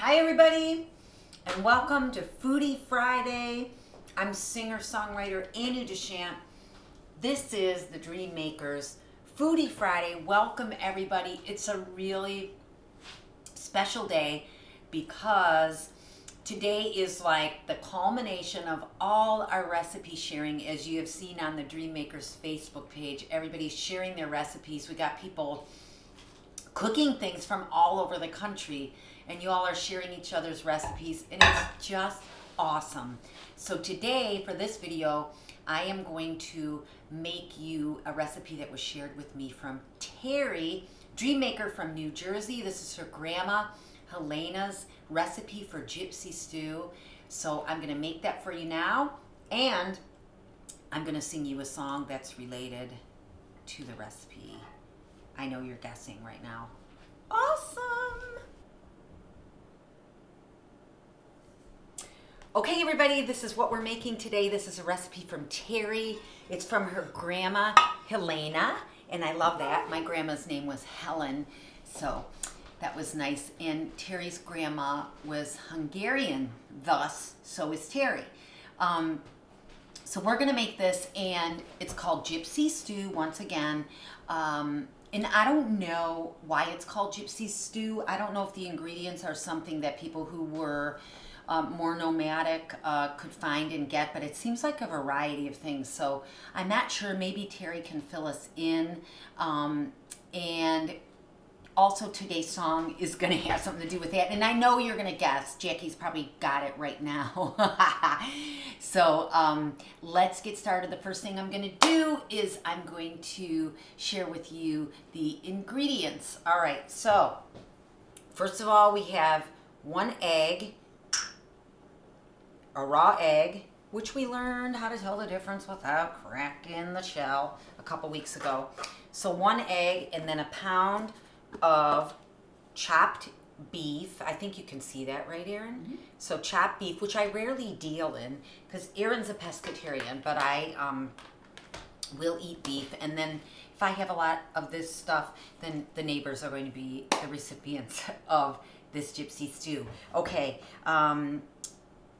Hi everybody, and welcome to Foodie Friday. I'm singer-songwriter DeChant. This is the Dream Makers Foodie Friday. Welcome everybody. It's a really special day because today is like the culmination of all our recipe sharing. As you have seen on the Dream Makers Facebook page, everybody's sharing their recipes. We got people cooking things from all over the country, and you all are sharing each other's recipes, and it's just awesome. So today, for this video, I am going to make you a recipe that was shared with me from Terry, Dream Maker from New Jersey. This is her grandma, Helena's recipe for Gypsy Stew. So I'm gonna make that for you now, and I'm gonna sing you a song that's related to the recipe. I know you're guessing right now. Awesome! Okay, everybody, this is what we're making today. This is a recipe from Terry. It's from her grandma, Helena, and I love that. My grandma's name was Helen, so that was nice. And Terry's grandma was Hungarian, thus, so is Terry. So we're gonna make this, and it's called Gypsy Stew, once again. And I don't know why it's called Gypsy Stew. I don't know if the ingredients are something that people who were more nomadic could find and get, but it seems like a variety of things. So I'm not sure. Maybe Terry can fill us in. And also today's song is going to have something to do with that. And I know you're going to guess. Jackie's probably got it right now. So let's get started. The first thing I'm going to do is I'm going to share with you the ingredients. All right, so first of all, we have 1 egg, a raw egg, which we learned how to tell the difference without cracking the shell a couple weeks ago. So 1 egg, and then a pound of chopped beef. I think you can see that, right, Erin? Mm-hmm. So chopped beef, which I rarely deal in because Erin's a pescatarian, but I will eat beef. And then if I have a lot of this stuff, then the neighbors are going to be the recipients of this Gypsy Stew. Okay,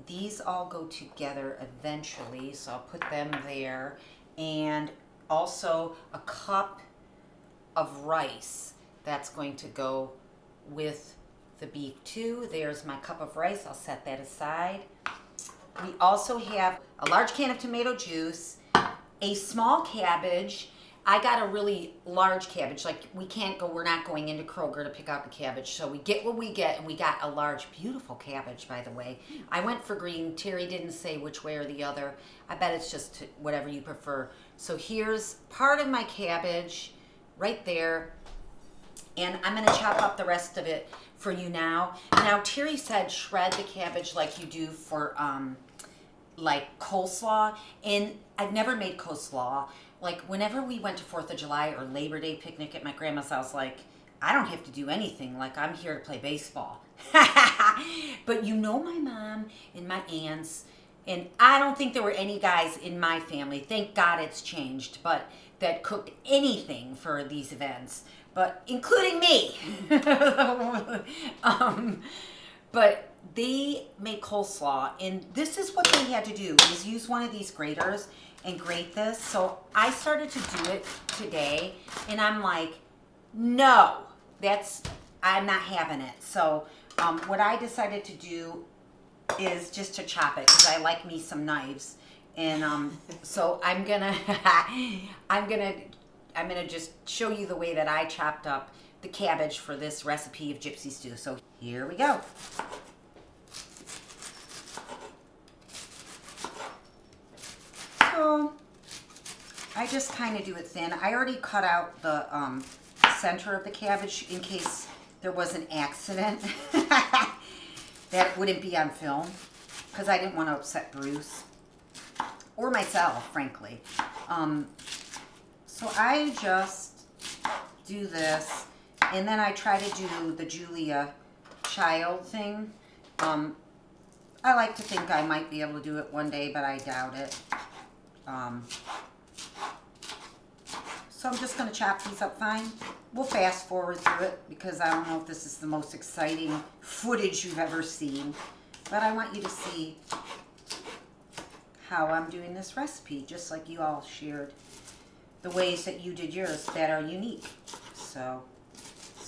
these all go together eventually, so I'll put them there. And also a cup of rice. That's going to go with the beef too. There's my cup of rice. I'll set that aside. We also have a large can of tomato juice, a small cabbage. I got a really large cabbage. Like we're not going into Kroger to pick out the cabbage. So we get what we get, and we got a large, beautiful cabbage, by the way. I went for green. Terry didn't say which way or the other. I bet it's just whatever you prefer. So here's part of my cabbage right there. And I'm gonna chop up the rest of it for you now. Now, Terry said shred the cabbage like you do for like coleslaw. And I've never made coleslaw. Like whenever we went to 4th of July or Labor Day picnic at my grandma's house, like I don't have to do anything. Like I'm here to play baseball. But you know my mom and my aunts, and I don't think there were any guys in my family, thank God it's changed, but that cooked anything for these events. But including me. But they make coleslaw, and this is what they had to do, is use one of these graters and grate this. So I started to do it today, and I'm like, no, I'm not having it. So what I decided to do is just to chop it, because I like me some knives. And so I'm gonna just show you the way that I chopped up the cabbage for this recipe of Gypsy Stew. So here we go. So I just kind of do it thin. I already cut out the center of the cabbage in case there was an accident that wouldn't be on film, because I didn't want to upset Bruce or myself, frankly. So I just do this, and then I try to do the Julia Child thing. I like to think I might be able to do it one day, but I doubt it. So I'm just going to chop these up fine. We'll fast forward through it because I don't know if this is the most exciting footage you've ever seen. But I want you to see how I'm doing this recipe, just like you all shared the ways that you did yours that are unique. So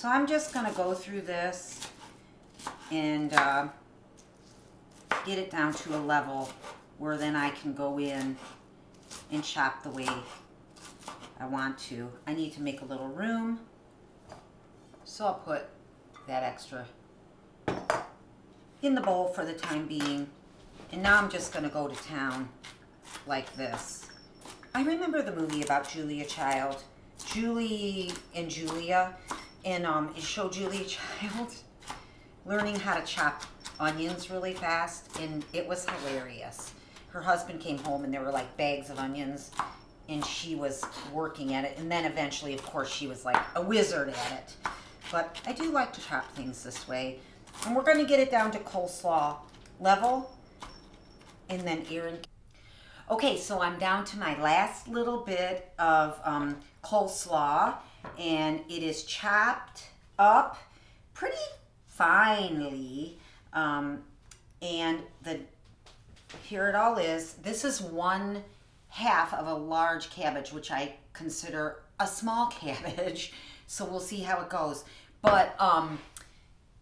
I'm just going to go through this and get it down to a level where then I can go in and chop the way I want to. I need to make a little room, so I'll put that extra in the bowl for the time being. And now I'm just going to go to town like this. I remember the movie about Julia Child, Julie and Julia, and it showed Julia Child learning how to chop onions really fast, and it was hilarious. Her husband came home and there were like bags of onions, and she was working at it, and then eventually, of course, she was like a wizard at it. But I do like to chop things this way. And we're going to get it down to coleslaw level, and then Erin. Okay, so I'm down to my last little bit of coleslaw, and it is chopped up pretty finely, and here it all is. This is 1/2 of a large cabbage, which I consider a small cabbage, so we'll see how it goes. But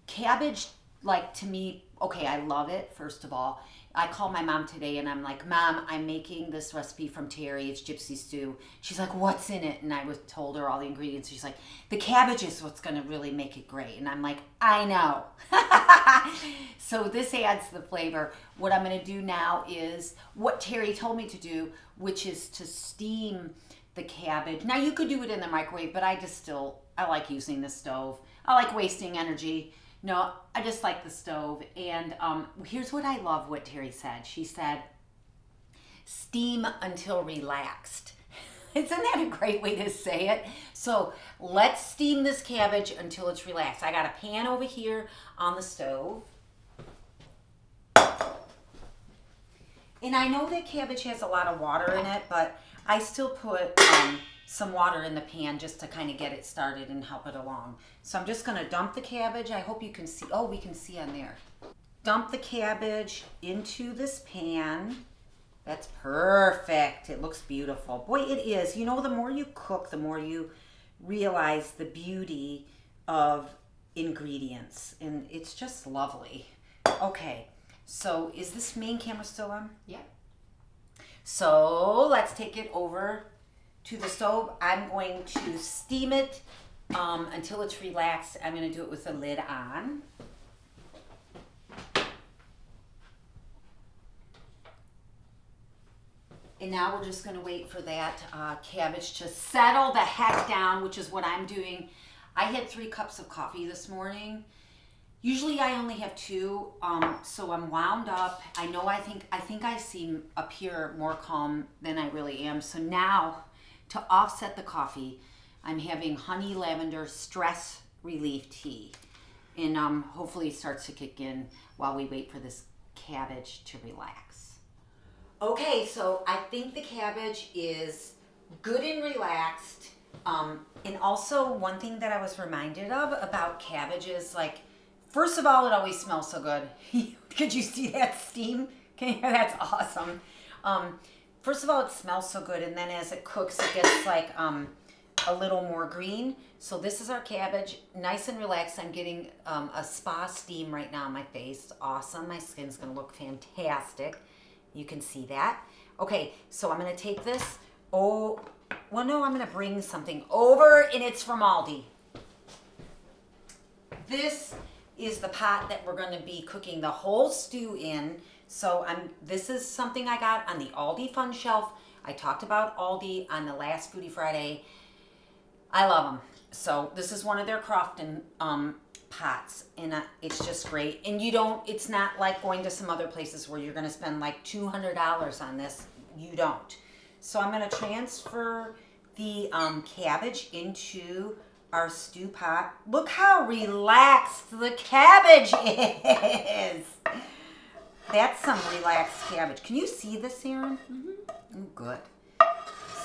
cabbage, like, to me, okay, I love it, first of all. I called my mom today and I'm like, Mom, I'm making this recipe from Terry. It's Gypsy Stew. She's like, what's in it? And I told her all the ingredients. She's like, the cabbage is what's going to really make it great. And I'm like, I know. So this adds the flavor. What I'm going to do now is what Terry told me to do, which is to steam the cabbage. Now, you could do it in the microwave, but I like using the stove. I like wasting energy. No, I just like the stove. And here's what I love what Terry said. She said, steam until relaxed. Isn't that a great way to say it? So let's steam this cabbage until it's relaxed. I got a pan over here on the stove. And I know that cabbage has a lot of water in it, but I still put some water in the pan just to kind of get it started and help it along. So I'm just going to dump the cabbage. I hope you can see. Oh, we can see on there. Dump the cabbage into this pan. That's perfect. It looks beautiful. Boy, it is. You know, the more you cook, the more you realize the beauty of ingredients. And it's just lovely. Okay, so is this main camera still on? Yeah. So let's take it over to the stove. I'm going to steam it until it's relaxed. I'm going to do it with the lid on. And now we're just going to wait for that cabbage to settle the heck down, which is what I'm doing. I had 3 cups of coffee this morning. Usually I only have 2, so I'm wound up. I know I think I seem appear more calm than I really am. So now, to offset the coffee, I'm having honey lavender stress relief tea. And hopefully it starts to kick in while we wait for this cabbage to relax. Okay, so I think the cabbage is good and relaxed. And also one thing that I was reminded of about cabbage is, like, first of all, it always smells so good. Could you see that steam? That's awesome. First of all, it smells so good, and then as it cooks, it gets like a little more green. So this is our cabbage, nice and relaxed. I'm getting a spa steam right now on my face. Awesome. My skin's gonna look fantastic. You can see that. Okay, so I'm gonna take this. Oh, well, no, I'm gonna bring something over, and it's from Aldi. This is the pot that we're gonna be cooking the whole stew in. So this is something I got on the Aldi Fun Shelf. I talked about Aldi on the last Foodie Friday. I love them. So this is one of their Crofton pots, and it's just great. And it's not like going to some other places where you're gonna spend like $200 on this. You don't. So I'm gonna transfer the cabbage into our stew pot. Look how relaxed the cabbage is. That's some relaxed cabbage. Can you see this, Erin? Mm-hmm. Oh, good.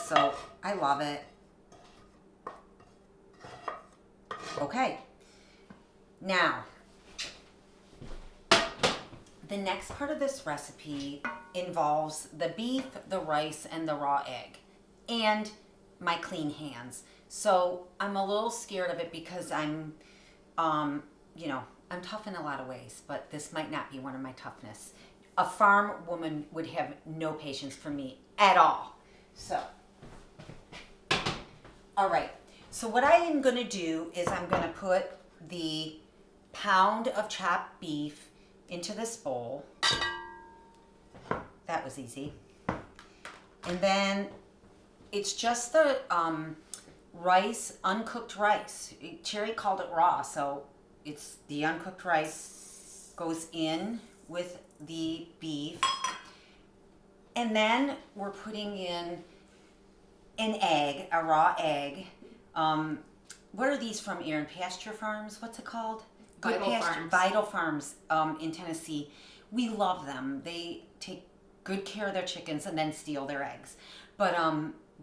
So I love it. Okay. Now, the next part of this recipe involves the beef, the rice, and the raw egg, and my clean hands. So I'm a little scared of it because I'm tough in a lot of ways, but this might not be one of my toughness. A farm woman would have no patience for me at all. So, all right. So what I am going to do is I'm going to put the pound of chopped beef into this bowl. That was easy. And then it's just the rice, uncooked rice. Cherry called it raw, so it's the uncooked rice goes in with the beef. And then we're putting in an egg, a raw egg. What are these from, Erin? Pasture Farms? What's it called? Vital Farms in Tennessee. We love them. They take good care of their chickens and then steal their eggs. But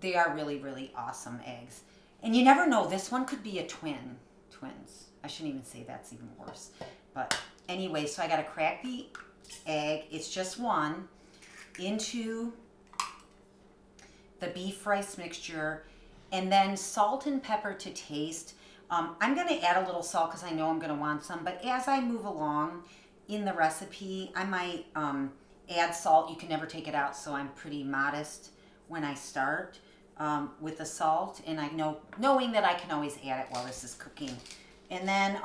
they are really, really awesome eggs. And you never know, this one could be a twins. I shouldn't even say that's even worse. But anyway, so I got to crack the egg. It's just one into the beef rice mixture, and then salt and pepper to taste. I'm going to add a little salt because I know I'm going to want some, but as I move along in the recipe, I might add salt. You can never take it out, so I'm pretty modest when I start with the salt, and knowing that I can always add it while this is cooking. And then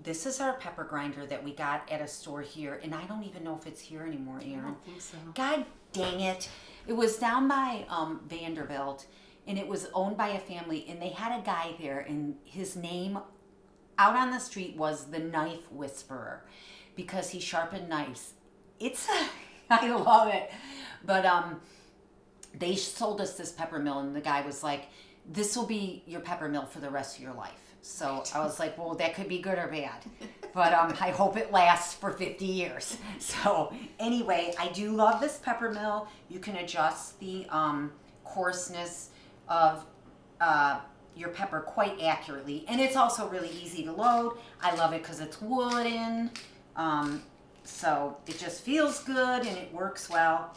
this is our pepper grinder that we got at a store here, and I don't even know if it's here anymore, Erin. I don't think so. God dang it. It was down by Vanderbilt, and it was owned by a family, and they had a guy there, and his name out on the street was the Knife Whisperer because he sharpened knives. I love it. But they sold us this pepper mill, and the guy was like, this will be your pepper mill for the rest of your life. So I was like, well, that could be good or bad. But I hope it lasts for 50 years. So anyway, I do love this pepper mill. You can adjust the coarseness of your pepper quite accurately. And it's also really easy to load. I love it because it's wooden. So it just feels good and it works well.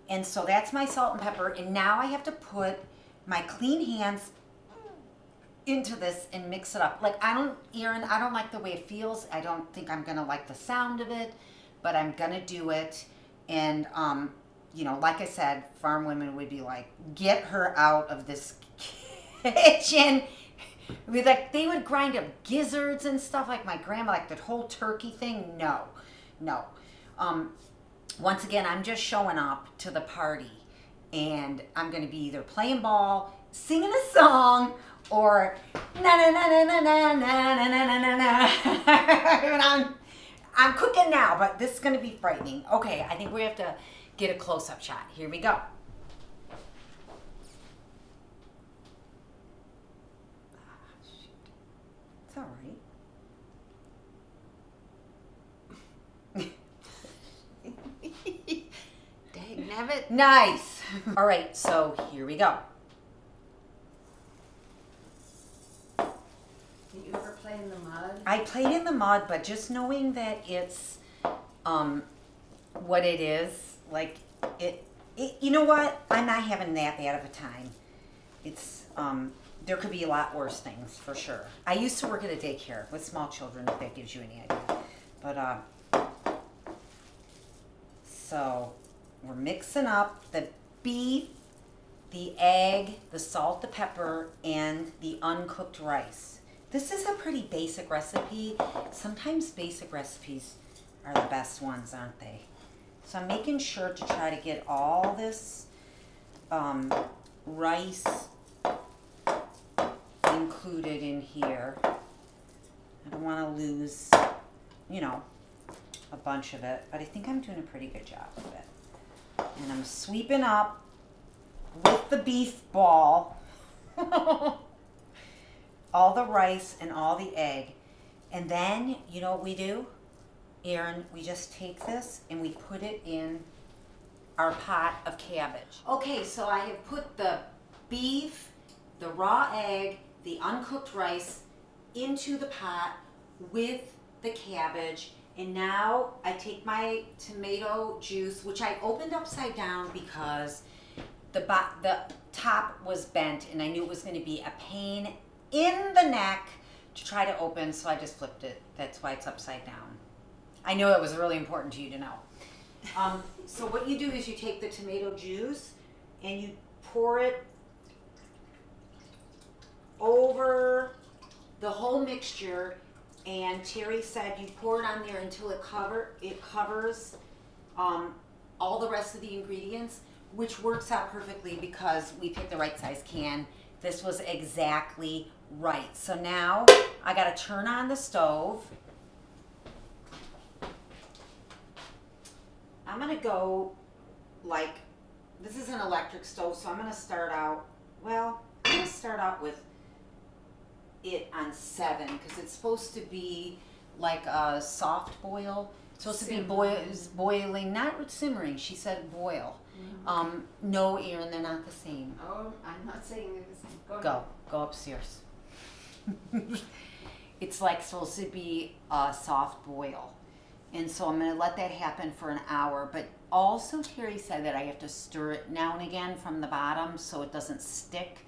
And so that's my salt and pepper. And now I have to put my clean hands into this and mix it up. Like, Erin, I don't like the way it feels. I don't think I'm gonna like the sound of it, but I'm gonna do it. And like I said, farm women would be like, get her out of this kitchen. They would grind up gizzards and stuff, like my grandma, like the whole turkey thing. No. Once again, I'm just showing up to the party, and I'm gonna be either playing ball, singing a song, or na na na na na na na na na na. I'm cooking now, but this is gonna be frightening. Okay, I think we have to get a close-up shot. Here we go. It's all right. Dang nabbit. Nice. All right, so here we go. Did you ever play in the mud? I played in the mud, but just knowing that it's what it is, like it you know what? I'm not having that bad of a time. It's there could be a lot worse things for sure. I used to work at a daycare with small children, if that gives you any idea. But so we're mixing up the beef, the egg, the salt, the pepper, and the uncooked rice. This is a pretty basic recipe. Sometimes basic recipes are the best ones, aren't they? So I'm making sure to try to get all this rice included in here. I don't want to lose, a bunch of it, but I think I'm doing a pretty good job of it. And I'm sweeping up with the beef ball all the rice and all the egg. And then, you know what we do? Erin, we just take this and we put it in our pot of cabbage. Okay, so I have put the beef, the raw egg, the uncooked rice into the pot with the cabbage. And now I take my tomato juice, which I opened upside down because the top was bent and I knew it was going to be a pain in the neck to try to open, so I just flipped it. That's why it's upside down. I know it was really important to you to know. So what you do is you take the tomato juice and you pour it over the whole mixture, and Terry said you pour it on there until it covers all the rest of the ingredients, which works out perfectly because we picked the right size can. This was exactly right. So now I gotta turn on the stove. I'm gonna go like, this is an electric stove, so I'm gonna start out with it on 7 because it's supposed to be like a soft boil. It's supposed to be boiling, not simmering. She said boil. Mm-hmm. No, Erin, they're not the same. Oh, I'm not saying they're the same. Go upstairs. It's like supposed to be a soft boil. And so I'm going to let that happen for an hour. But also Terry said that I have to stir it now and again from the bottom so it doesn't stick.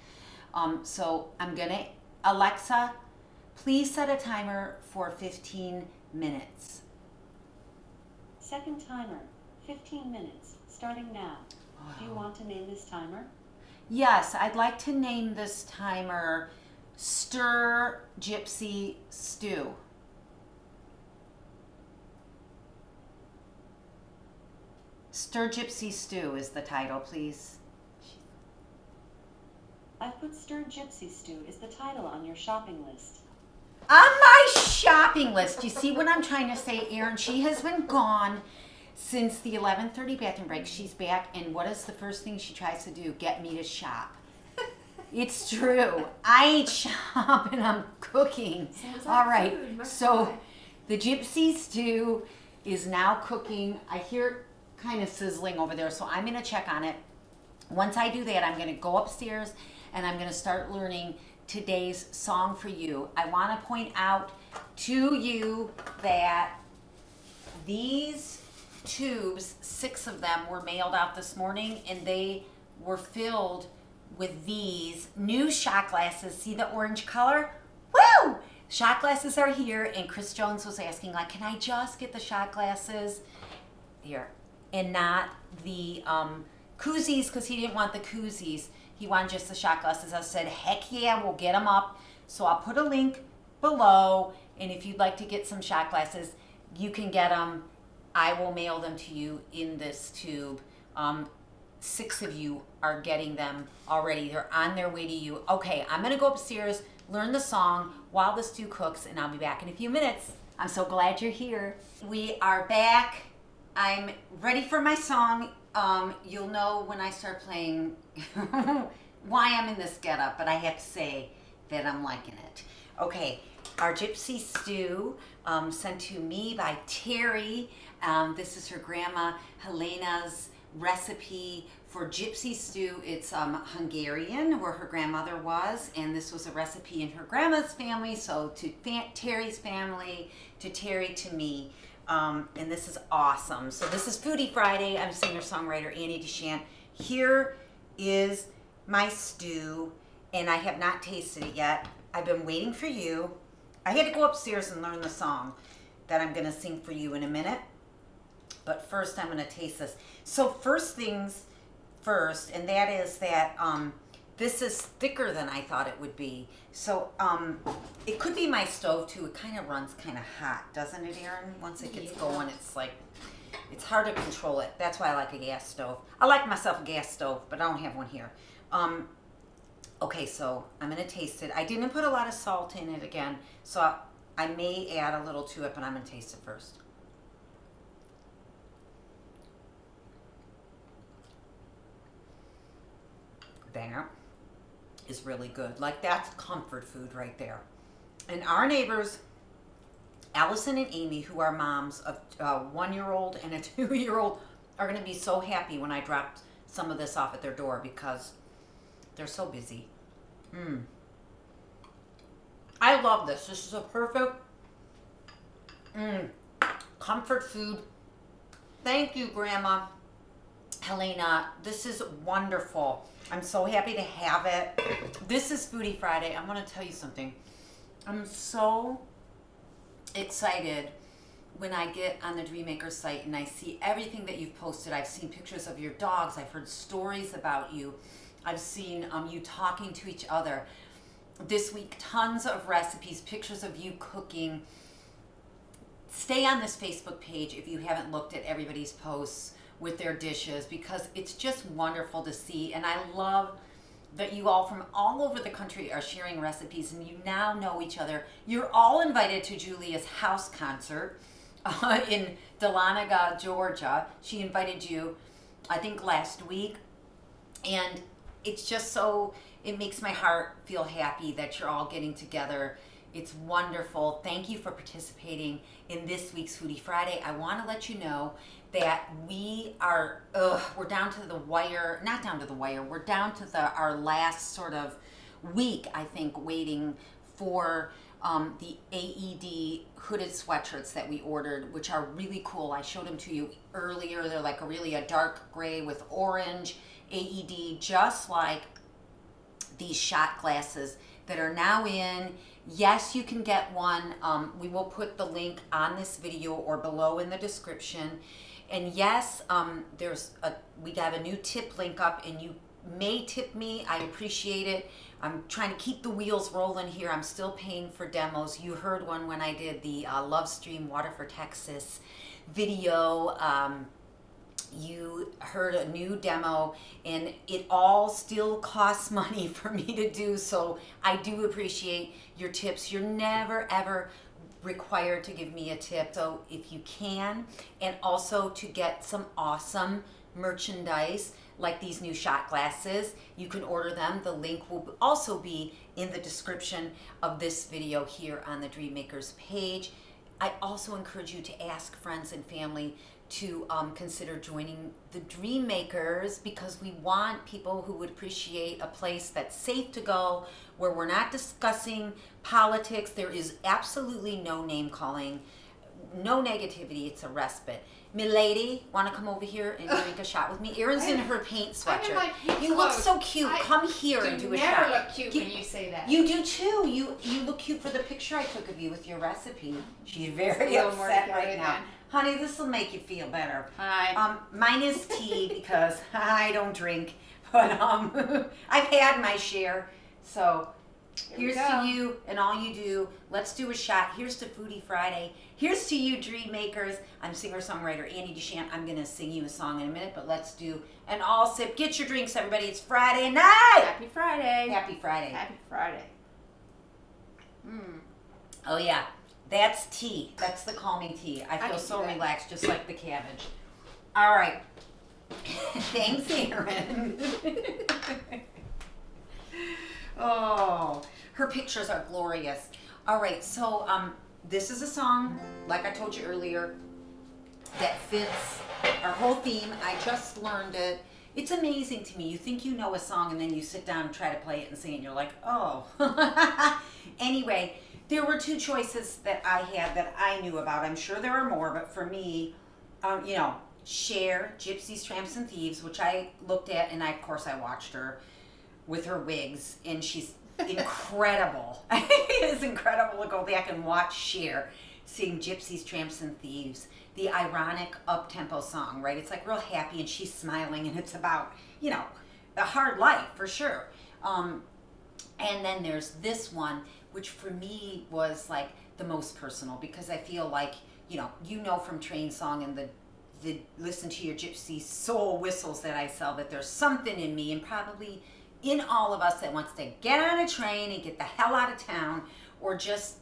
So I'm going to, Alexa, please set a timer for 15 minutes. Second timer, 15 minutes, starting now. Wow. Do you want to name this timer? Yes, I'd like to name this timer Stir Gypsy Stew. Stir Gypsy Stew is the title, please. I put Stir Gypsy Stew is the title on your shopping list. On my shopping list. You see what I'm trying to say, Erin? She has been gone since the 11:30 bathroom break. She's back, and what is the first thing she tries to do? Get me to shop. It's true. I ain't shopping, I'm cooking. Sounds like all right, food. so the Gypsy Stew is now cooking. I hear it kind of sizzling over there, so I'm going to check on it. Once I do that, I'm going to go upstairs and I'm going to start learning today's song for you. I want to point out to you that these tubes, 6 of them, were mailed out this morning, and they were filled with these new shot glasses. See the orange color? Woo! Shot glasses are here, and Chris Jones was asking, like, can I just get the shot glasses here and not the koozies, because he didn't want the koozies. He wanted just the shot glasses. I said, heck yeah, we'll get them up. So I'll put a link below, and if you'd like to get some shot glasses, you can get them. I will mail them to you in this tube. 6 of you are getting them already. They're on their way to you. Okay, I'm gonna go upstairs, learn the song while the stew cooks, and I'll be back in a few minutes. I'm so glad you're here. We are back. I'm ready for my song. You'll know when I start playing why I'm in this getup, but I have to say that I'm liking it. Okay, our Gypsy Stew, sent to me by Terry. This is her grandma Helena's recipe for Gypsy Stew. It's Hungarian, where her grandmother was, and this was a recipe in her grandma's family, so to Terry's family, to Terry, to me. And this is awesome. So this is Foodie Friday. I'm singer-songwriter Annie DeChant. Here is my stew, and I have not tasted it yet. I've been waiting for you. I had to go upstairs and learn the song that I'm going to sing for you in a minute. But first, I'm going to taste this. So first things first, and that is that this is thicker than I thought it would be. So it could be my stove too. It kind of runs kind of hot, doesn't it, Erin? Once it gets going, it's like, it's hard to control it. That's why I like a gas stove. I like myself a gas stove, but I don't have one here. Okay, so I'm going to taste it. I didn't put a lot of salt in it again, so I may add a little to it, but I'm going to taste it first. That is really good. Like, that's comfort food right there. And our neighbors, Allison and Amy, who are moms of a 1-year-old and a 2-year-old, are going to be so happy when I drop some of this off at their door because they're so busy. I love this. This is a perfect comfort food. Thank you, Grandma Helena. This is wonderful. I'm so happy to have it. This is Foodie Friday. I want to tell you something. I'm so excited when I get on the Dream Maker site and I see everything that you've posted. I've seen pictures of your dogs. I've heard stories about you. I've seen you talking to each other. This week, tons of recipes, pictures of you cooking. Stay on this Facebook page if you haven't looked at everybody's posts with their dishes, because it's just wonderful to see. And I love that you all from all over the country are sharing recipes and you now know each other. You're all invited to Julia's house concert in Dahlonega, Georgia. She invited you, I think, last week. And it's just so, it makes my heart feel happy that you're all getting together. It's wonderful. Thank you for participating in this week's Foodie Friday. I want to let you know that we are, we're down to the wire, not down to the wire, we're down to our last sort of week, I think, waiting for the AED hooded sweatshirts that we ordered, which are really cool. I showed them to you earlier. They're like a dark gray with orange AED, just like these shot glasses that are now in. Yes, you can get one. We will put the link on this video or below in the description. And yes, we have a new tip link up, and you may tip me. I appreciate it. I'm trying to keep the wheels rolling here. I'm still paying for demos. You heard one when I did the Love Stream Water for Texas video. You heard a new demo, and it all still costs money for me to do, so I do appreciate your tips. You're never ever required to give me a tip, so if you can, and also to get some awesome merchandise like these new shot glasses, you can order them. The link will also be in the description of this video here on the Dream Makers page. I also encourage you to ask friends and family to consider joining the Dream Makers, because we want people who would appreciate a place that's safe to go, where we're not discussing politics. There is absolutely no name calling, no negativity. It's a respite. Milady, want to come over here and drink a shot with me? Erin's in her paint sweatshirt. You look so cute. Come here and do a shot. You never look cute when you say that. You do too. You look cute for the picture I took of you with your recipe. She's very upset right now. Honey, this will make you feel better. Hi. Mine is tea because I don't drink, but I've had my share. So here's to you and all you do. Let's do a shot. Here's to Foodie Friday. Here's to you, Dream Makers. I'm singer-songwriter Annie DeChant. I'm going to sing you a song in a minute, but let's do an all sip. Get your drinks, everybody. It's Friday night. Happy Friday. Happy Friday. Happy Friday. Oh, yeah. That's tea. That's the calming tea. I feel so relaxed, just like the cabbage. All right. Thanks, Erin. Oh, her pictures are glorious. All right, so this is a song, like I told you earlier, that fits our whole theme. I just learned it. It's amazing to me. You think you know a song, and then you sit down and try to play it and sing it, and you're like, oh. Anyway, there were two choices that I had that I knew about. I'm sure there are more, but for me, Cher, Gypsies, Tramps, and Thieves, which I looked at, and of course I watched her with her wigs, and she's incredible. It is incredible to go back and watch Cher sing Gypsies, Tramps, and Thieves, the ironic up-tempo song, right? It's like real happy, and she's smiling, and it's about, a hard life, for sure. And then there's this one, which for me was like the most personal, because I feel like, from Train Song and the Listen to Your Gypsy Soul whistles that I sell, that there's something in me, and probably in all of us, that wants to get on a train and get the hell out of town, or just,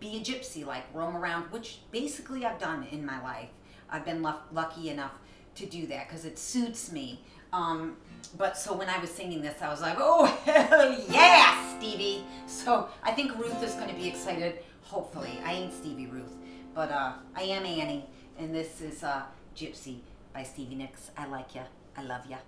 be a gypsy, like roam around, which basically I've done in my life. I've been lucky enough to do that because it suits me. But so when I was singing this, I was like, oh, hell yeah, Stevie. So I think Ruth is going to be excited, hopefully. I ain't Stevie Ruth, but I am Annie, and this is Gypsy by Stevie Nicks. I like ya. I love ya.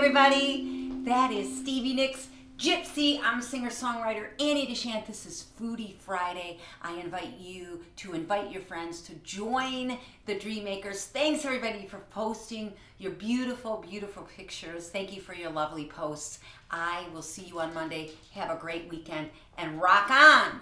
everybody. That is Stevie Nicks, Gypsy. I'm a singer-songwriter, Annie DeChant. This is Foodie Friday. I invite you to invite your friends to join the Dream Makers. Thanks, everybody, for posting your beautiful, beautiful pictures. Thank you for your lovely posts. I will see you on Monday. Have a great weekend and rock on.